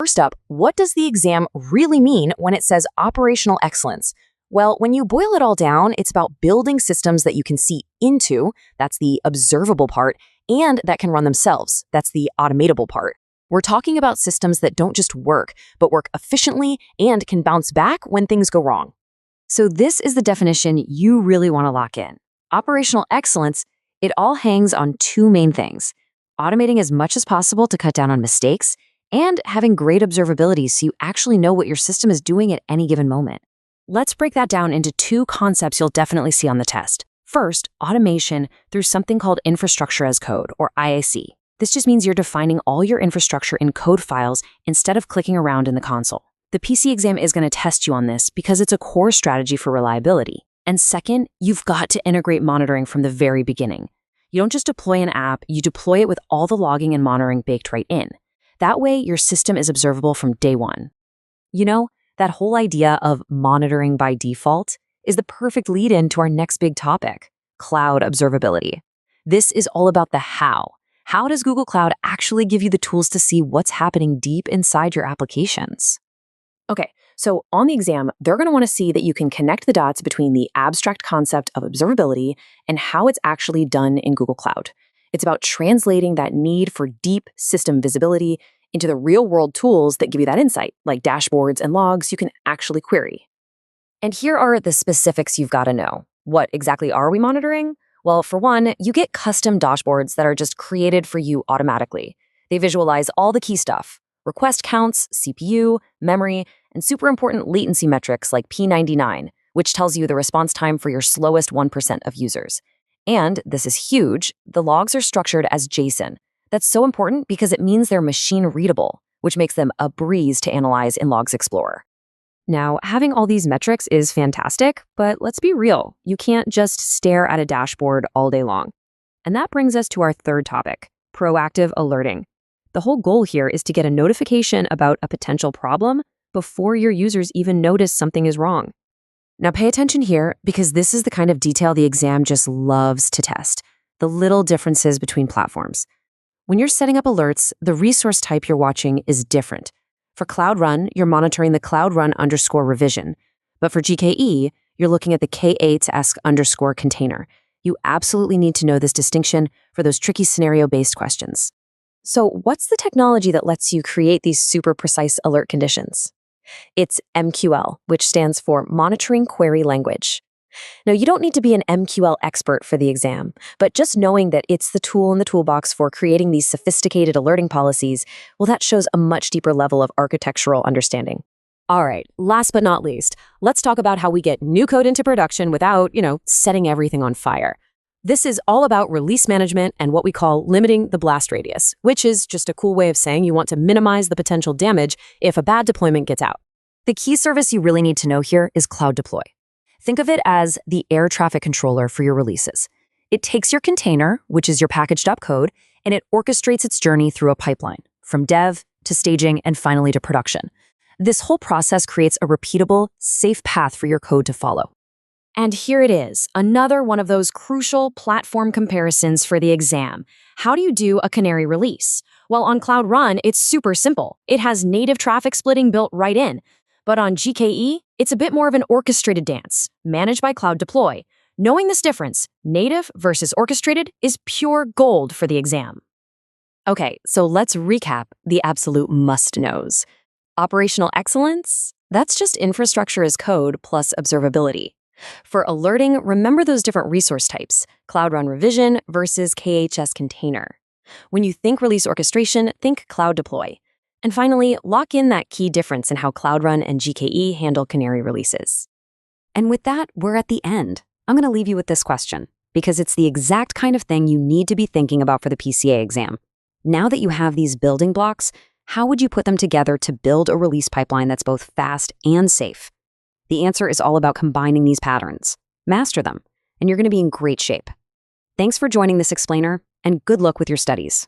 First up, what does the exam really mean when it says operational excellence? Well, when you boil it all down, it's about building systems that you can see into, that's the observable part, and that can run themselves, that's the automatable part. We're talking about systems that don't just work, but work efficiently and can bounce back when things go wrong. So this is the definition you really want to lock in. Operational excellence, it all hangs on two main things: automating as much as possible to cut down on mistakes, and having great observability so you actually know what your system is doing at any given moment. Let's break that down into two concepts you'll definitely see on the test. First, automation through something called infrastructure as code, or IAC. This just means you're defining all your infrastructure in code files instead of clicking around in the console. The PC exam is going to test you on this because it's a core strategy for reliability. And second, you've got to integrate monitoring from the very beginning. You don't just deploy an app, you deploy it with all the logging and monitoring baked right in. That way, your system is observable from day one. You know, that whole idea of monitoring by default is the perfect lead-in to our next big topic, cloud observability. This is all about the how. How does Google Cloud actually give you the tools to see what's happening deep inside your applications? Okay, so on the exam, they're going to want to see that you can connect the dots between the abstract concept of observability and how it's actually done in Google Cloud. It's about translating that need for deep system visibility into the real-world tools that give you that insight, like dashboards and logs you can actually query. And here are the specifics you've got to know. What exactly are we monitoring? Well, for one, you get custom dashboards that are just created for you automatically. They visualize all the key stuff: request counts, CPU, memory, and super important latency metrics like P99, which tells you the response time for your slowest 1% of users. And, this is huge, the logs are structured as JSON. That's so important because it means they're machine readable, which makes them a breeze to analyze in Logs Explorer. Now, having all these metrics is fantastic, but let's be real. You can't just stare at a dashboard all day long. And that brings us to our third topic, proactive alerting. The whole goal here is to get a notification about a potential problem before your users even notice something is wrong. Now pay attention here, because this is the kind of detail the exam just loves to test, the little differences between platforms. When you're setting up alerts, the resource type you're watching is different. For Cloud Run, you're monitoring the Cloud Run _ revision. But for GKE, you're looking at the K8s_ container. You absolutely need to know this distinction for those tricky scenario-based questions. So what's the technology that lets you create these super precise alert conditions? It's MQL, which stands for Monitoring Query Language. Now, you don't need to be an MQL expert for the exam, but just knowing that it's the tool in the toolbox for creating these sophisticated alerting policies, well, that shows a much deeper level of architectural understanding. All right, last but not least, let's talk about how we get new code into production without, setting everything on fire. This is all about release management and what we call limiting the blast radius, which is just a cool way of saying you want to minimize the potential damage if a bad deployment gets out. The key service you really need to know here is Cloud Deploy. Think of it as the air traffic controller for your releases. It takes your container, which is your packaged up code, and it orchestrates its journey through a pipeline, from dev to staging and finally to production. This whole process creates a repeatable, safe path for your code to follow. And here it is, another one of those crucial platform comparisons for the exam. How do you do a canary release? Well, on Cloud Run, it's super simple. It has native traffic splitting built right in. But on GKE, it's a bit more of an orchestrated dance, managed by Cloud Deploy. Knowing this difference, native versus orchestrated, is pure gold for the exam. Okay, so let's recap the absolute must-knows. Operational excellence? That's just infrastructure as code plus observability. For alerting, remember those different resource types, Cloud Run Revision versus KHS Container. When you think release orchestration, think Cloud Deploy. And finally, lock in that key difference in how Cloud Run and GKE handle canary releases. And with that, we're at the end. I'm going to leave you with this question, because it's the exact kind of thing you need to be thinking about for the PCA exam. Now that you have these building blocks, how would you put them together to build a release pipeline that's both fast and safe? The answer is all about combining these patterns. Master them, and you're going to be in great shape. Thanks for joining this explainer, and good luck with your studies.